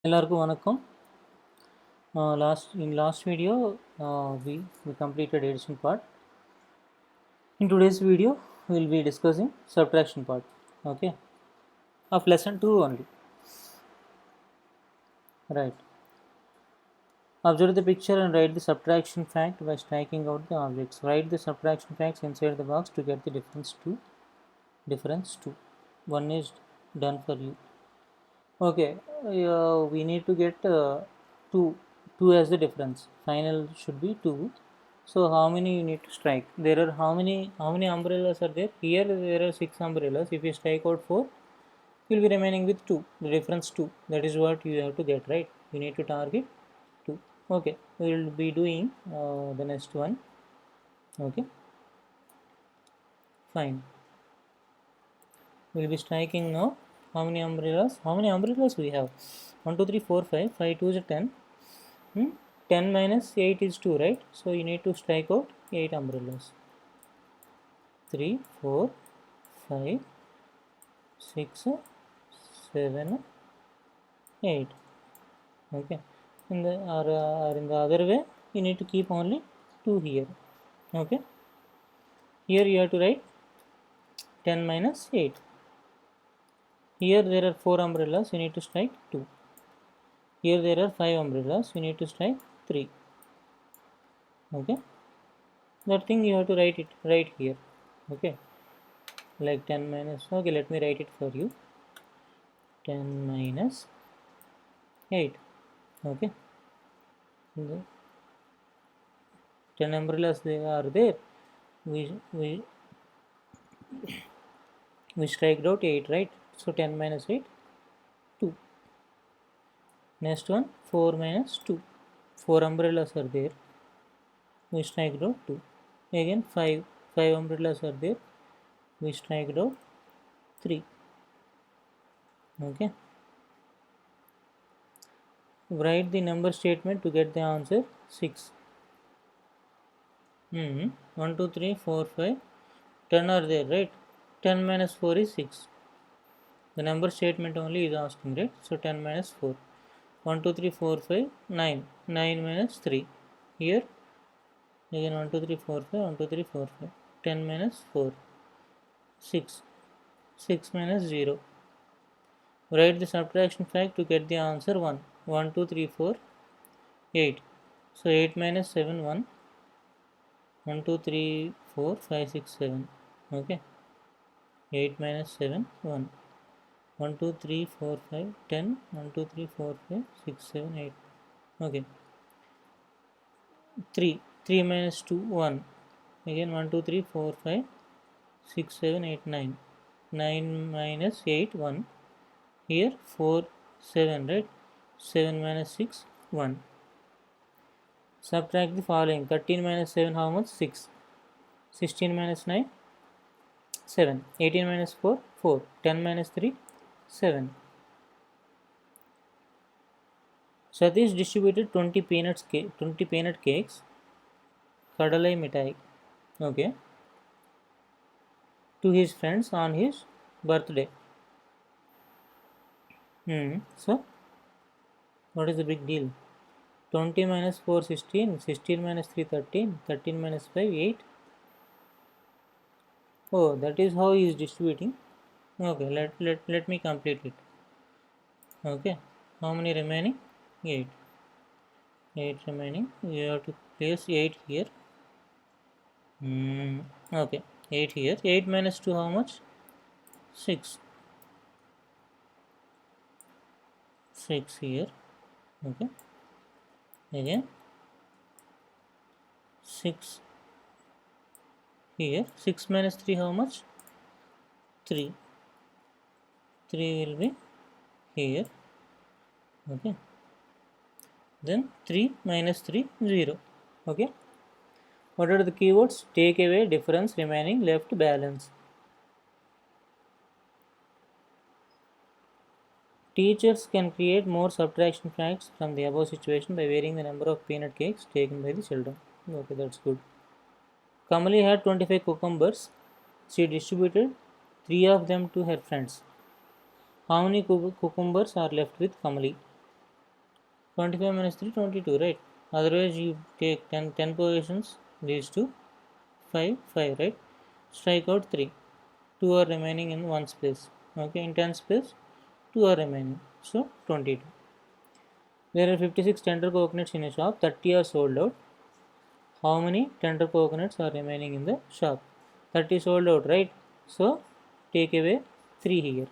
எல்லாருக்கும் வணக்கம். last video we completed addition part. In today's video we will be discussing subtraction part, okay, of lesson 2 only. Right, observe the picture and write the subtraction fact by striking out the objects. Write the subtraction facts inside the box to get the difference 2. One is done for you. Okay, we need to get 2 as the difference. Final should be 2. So how many you need to strike? There are how many umbrellas are there? Here there are 6 umbrellas. If you strike out 4, you will be remaining with 2. The difference 2. That is what you have to get, right? You need to target 2. Okay, we will be doing the next one. Okay, fine. We will be striking now. How many umbrellas? How many umbrellas we have? 1, 2, 3, 4, 5. 5 2 is 10. 10 minus 8 is 2, right? So you need to strike out 8 umbrellas. 3, 4, 5, 6, 7, 8. Okay. In the in the other way, you need to keep only 2 here. Okay. Here you have to write 10 minus 8. Here there are 4 umbrellas, you need to strike 2. Here there are 5 umbrellas, you need to strike 3. Okay, that thing you have to write it right here. Okay, like 10 minus, okay, let me write it for you. 10 minus 8. Okay, 10 umbrellas they are there. We strike out 8, right? So 10 minus 8, 2. Next one, 4 minus 2. 4 umbrellas are there. We strike out 2. Again 5 umbrellas are there. We strike out 3. Okay. Write the number statement to get the answer 6. 1, 2, 3, 4, 5. 10 are there, right? 10 minus 4 is 6. The number statement only is asking, right? So 10 minus 4. 1, 2, 3, 4, 5, 9. 9 minus 3. Here again 1, 2, 3, 4, 5. 1, 2, 3, 4, 5. 10 minus 4. 6. 6 minus 0. Write the subtraction fact to get the answer 1. 1, 2, 3, 4, 8. So 8 minus 7, 1. 1, 2, 3, 4, 5, 6, 7. Okay. 8 minus 7, 1. 1, 2, 3, 4, 5, 10. 1, 2, 3, 4, 5, 6, 7, 8. Okay. 3. 3 minus 2, 1. Again 1, 2, 3, 4, 5, 6, 7, 8, 9. 9 minus 8, 1. Here 4, 7, right? 7 minus 6, 1. Subtract the following. 13 minus 7, how much? 6. 16 minus 9, 7. 18 minus 4, 4. 10 minus 3, 7. Satish distributed 20 peanut cakes, kadalai mitai, okay, to his friends on his birthday. So what is the big deal? 20 minus 4, 16. 16 minus 3, 13. 13 minus 5, 8. Oh, that is how he is distributing. Okay, let me complete it. Okay, how many remaining? 8. 8 remaining. You have to place 8 here. Okay, 8 here. 8 minus 2, how much? 6. 6 here. Okay, again 6 here. 6 minus 3, how much? 3. 3 will be here. Okay, then 3 minus 3, 0. Okay, what are the keywords? Take away, difference, remaining, left, balance. Teachers can create more subtraction facts from the above situation by varying the number of peanut cakes taken by the children. Okay, that's good. Kamali had 25 cucumbers. She distributed 3 of them to her friends. How many cucumbers are left with Kamali? 25 minus 3, 22, right? Otherwise you take 10 positions, these two, 5, 5, right? Strike out 3. 2 are remaining in one's place. Okay, in 10's place, 2 are remaining. So 22. There are 56 tender coconuts in a shop, 30 are sold out. How many tender coconuts are remaining in the shop? 30 sold out, right? So take away 3 here.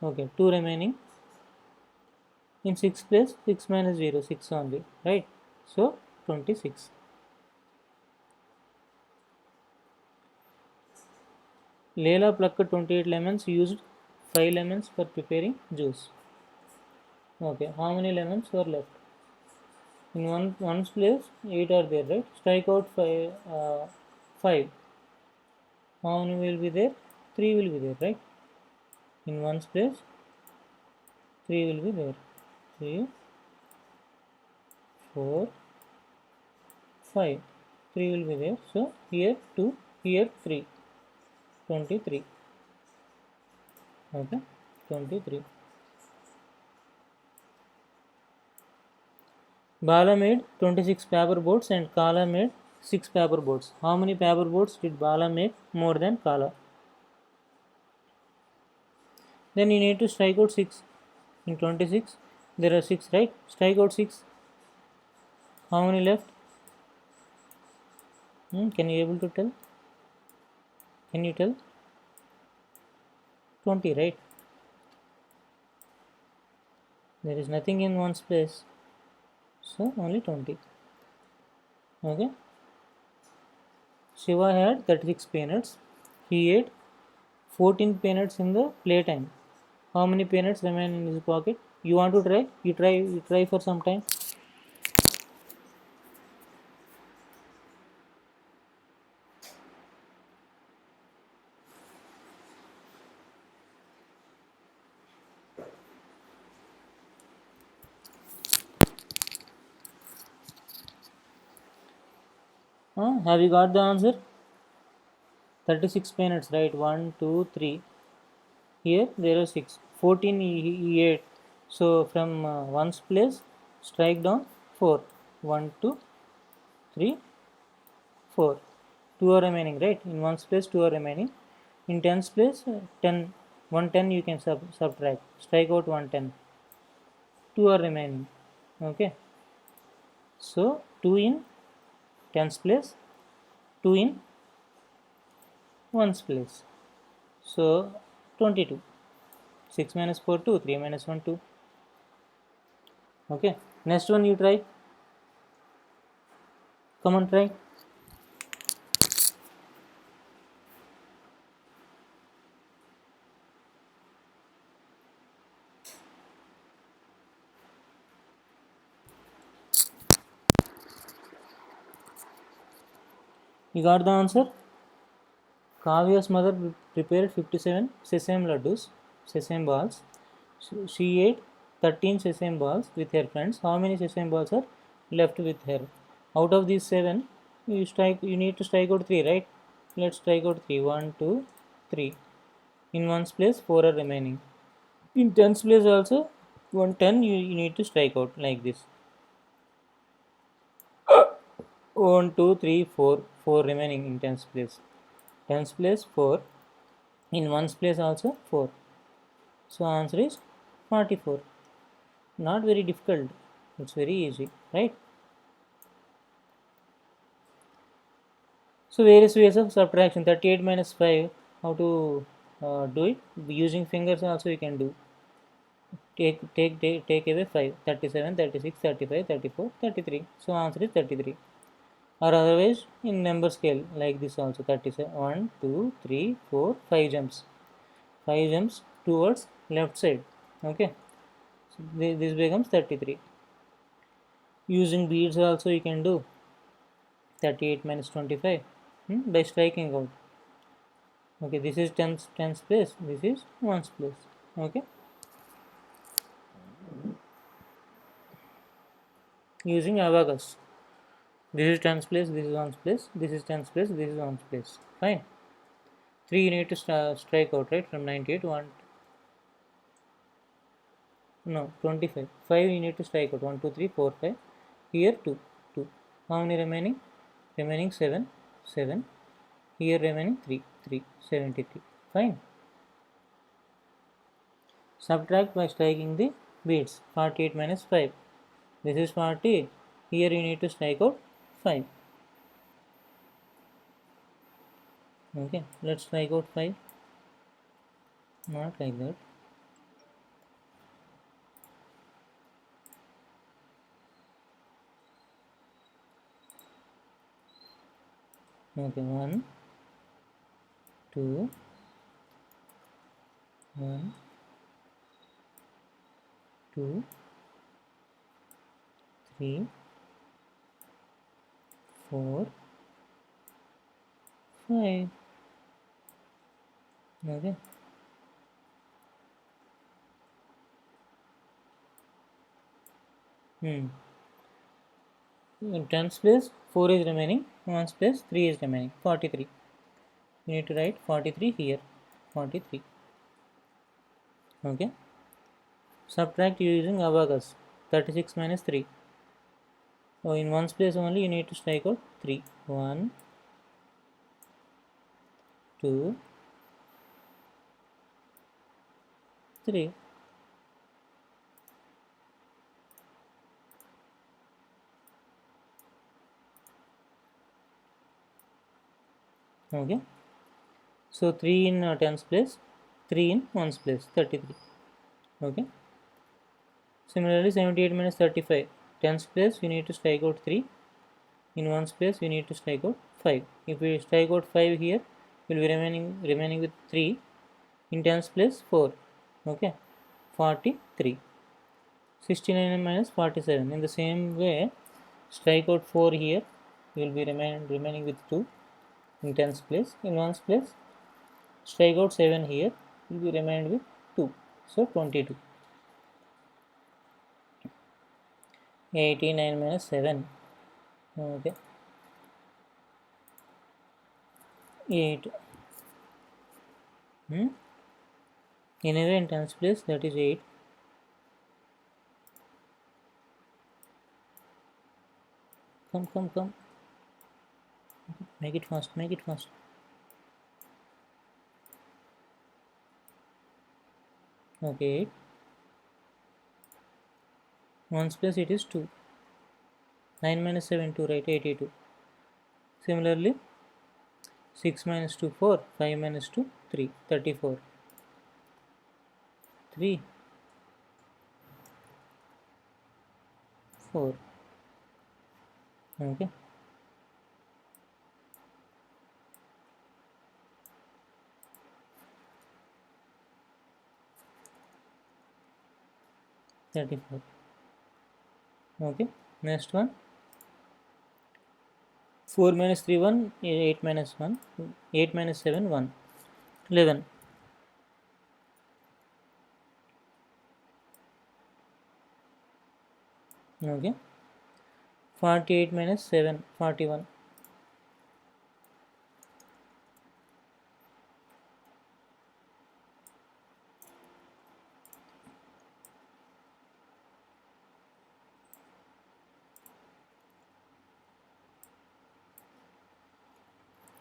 Okay, 2 remaining. In 6th place, 6 minus 0, 6 only, right? So 26. Leela plucked 28 lemons, used 5 lemons for preparing juice. Okay, how many lemons were left? In one's place, 8 are there, right? Strike out 5. 5. How many will be there? 3 will be there, right? In one's place, 3 will be there. 3, 4, 5. 3 will be there. So here 2, here 3. 23. Okay, 23. Bala made 26 paper boats and Kala made 6 paper boats. How many paper boats did Bala make more than Kala? Then you need to strike out 6. In 26, there are 6, right? Strike out 6. How many left? Can you able to tell? Can you tell? 20, right? There is nothing in one's place. So only 20. Okay. Shiva had 36 peanuts. He ate 14 peanuts in the playtime. How many peanuts remain in his pocket? You want to try? You try for some time. Have you got the answer? 36 peanuts, right? 1, 2, 3. Here there are 6. 14 he ate. So from one's place, strike down 4. 1, 2, 3, 4. 2 are remaining, right? In one's place, 2 are remaining. In 10's place, 10. 110 you can subtract. Strike out 110. 2 are remaining. Okay. So 2 in 10's place, 2 in one's place. So 22. 6 minus 4, 2. 3 minus 1, 2. Okay. Next one you try. Come on, try. You got the answer? Kavya's mother prepared 57 sesame laddus, sesame balls. She ate 13 sesame balls with her friends. How many sesame balls are left with her? Out of these 7, you need to strike out 3, right? Let's strike out 3. 1, 2, 3. In one's place, 4 are remaining. In 10's place also, 110 you need to strike out like this. 1, 2, 3, 4. 4 remaining in 10's place. 10's place 4. In one's place also 4. So answer is 44. Not very difficult. It's very easy, right? So various ways of subtraction. 38 minus 5. How to do it? Using fingers also you can do. Take away 5. 37, 36, 35, 34, 33. So answer is 33. Or otherwise in number scale like this also. 37. 1, 2, 3, 4, 5 jumps. 5 jumps towards left side. Okay. So this becomes 33. Using beads also you can do. 38 minus 25 by striking out. Okay, this is tens place, this is ones place. Okay, using abacus. This is tens place, this is ones place, this is tens place, this is ones place. Fine. 3 you need to strike out, right? From 98 1. No, 25. 5 you need to strike out. 1, 2, 3, 4, 5. Here 2, 2. How many remaining? Remaining 7, 7. Here remaining 3, 3, 73. Fine. Subtract by striking the beads. 48 minus 5. This is 40. Here you need to strike out 5. Okay, let's strike out 5. Not like that. Okay, 1, 2, 1, 2, 3, 4, 5. Okay. In tens place 4 is remaining, ones place 3 is remaining, 43. You need to write 43 here, 43. Okay. Subtract using abacus. 36 minus 3. So in ones place only you need to strike out 3. 1, 2, 3. Okay. So 3 in tens place, 3 in ones place, 33. Okay. Similarly 78 minus 35. Tens place you need to strike out 3. In ones place you need to strike out 5. If we strike out 5 here, will be remaining with 3. In tens place 4. Okay. 43. 69 minus 47. In the same way, strike out 4 here. You will be remaining with 2 in tens place. In ones place, strike out 7 here. You will be remained with 2. So 22. 89 minus 7. Okay. 8. Anyway, in tens place, that is 8. Come. Make it fast. Okay. 1's place it is 2. 9 minus 7, 2, right? 82. Similarly, 6 minus 2, 4. 5 minus 2, 3. 34. 3, 4. Okay. $34. Okay. Next one. 4 minus 3, 1. 8 minus 1. 8 minus 7, 1. 11. Okay. 48 minus 7. 41.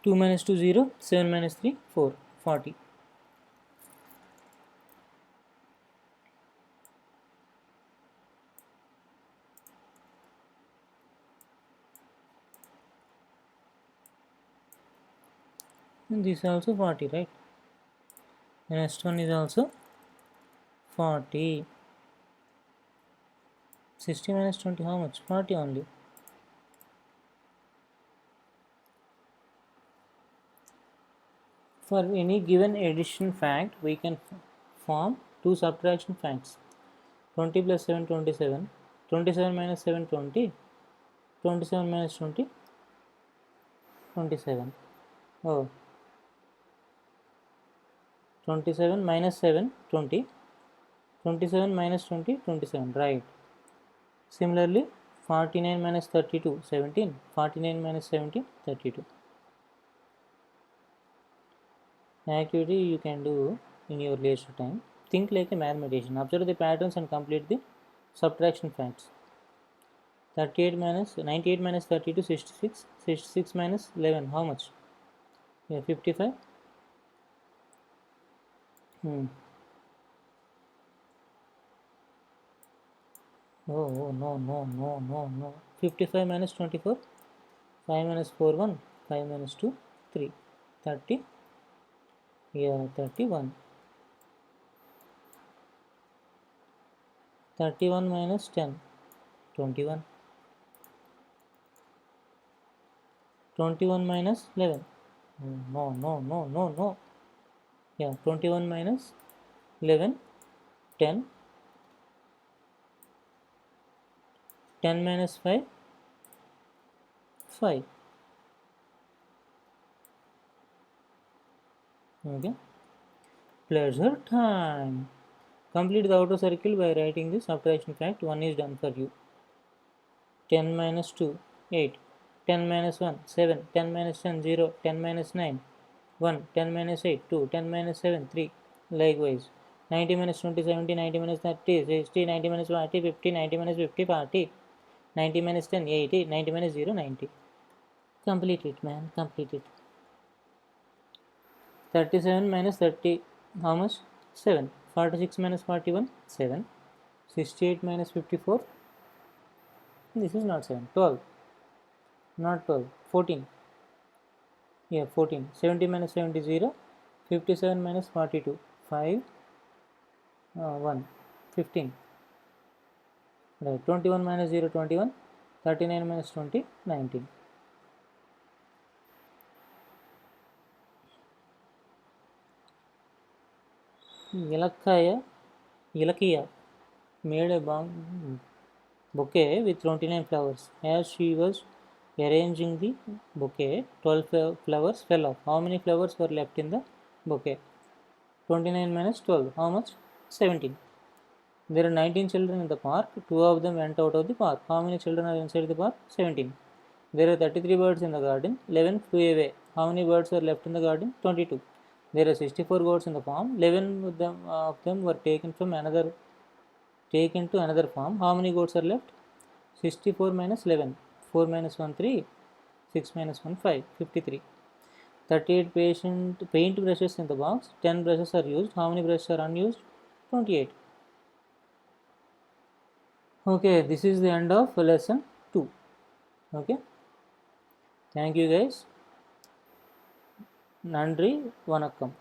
2 minus 2, 0. 7 minus 3, 4. 40. And this is also 40, right? The next one is also 40. 60 minus 20, how much? 40 only. For any given addition fact, we can form two subtraction facts. 20 plus 7, 27. 27 minus 7, 20. 27 minus 20, 27. Oh, 27 minus 7, 20. 27 minus 20, 27. Right. Similarly, 49 minus 32, 17. 49 minus 17, 32. Activity you can do in your leisure time. think like a mathematician. Observe the patterns and complete the subtraction facts. 98 minus 32, 66. 66 minus 11, how much? Yeah, 55. No. 55 minus 24. 5 minus 4, 1. 5 minus 2, 3. 30. Yeah, 31. 31 minus 10. 21. 21 minus 11. No. Yeah, 21 minus 11. 10. 10 minus 5. 5. Okay. Pleasure time. Complete the outer circle by writing the subtraction fact. 1 is done for you. 10 minus 2, 8. 10 minus 1, 7. 10 minus 10, 0. 10 minus 9, 1. 10 minus 8, 2. 10 minus 7, 3. Likewise. 90 minus 20, 70. 90 minus 30, 60. 90 minus 40, 50. 90 minus 50, 40. 90 minus 10, 80. 90 minus 0, 90. Complete it, man. Complete it. 37 minus 30, how much? 7. 46 minus 41, 7. 68 minus 54, this is not 7. 12. Not 12. 14. Yeah, 14. 70 minus 70, 0. 57 minus 42, 5. 1. 15. Right. 21 minus 0, 21. 39 minus 20, 19. Ilakiya made a bouquet with 29 flowers. As she was arranging the bouquet, 12 flowers fell off. How many flowers were left in the bouquet? 29 minus 12, how much? 17. There are 19 children in the park. 2 of them went out of the park. How many children are inside the park? 17. There are 33 birds in the garden. 11 flew away. How many birds were left in the garden? 22. There are 64 goats in the farm. 11 of them were taken to another farm. How many goats are left? 64 minus 11. 4 minus 1, 3. 6 minus 1, 5. 53. 38 paint brushes in the box. 10 brushes are used. How many brushes are unused? 28. Okay, this is the end of lesson 2. Okay, thank you guys. Nandri, Vanakkam.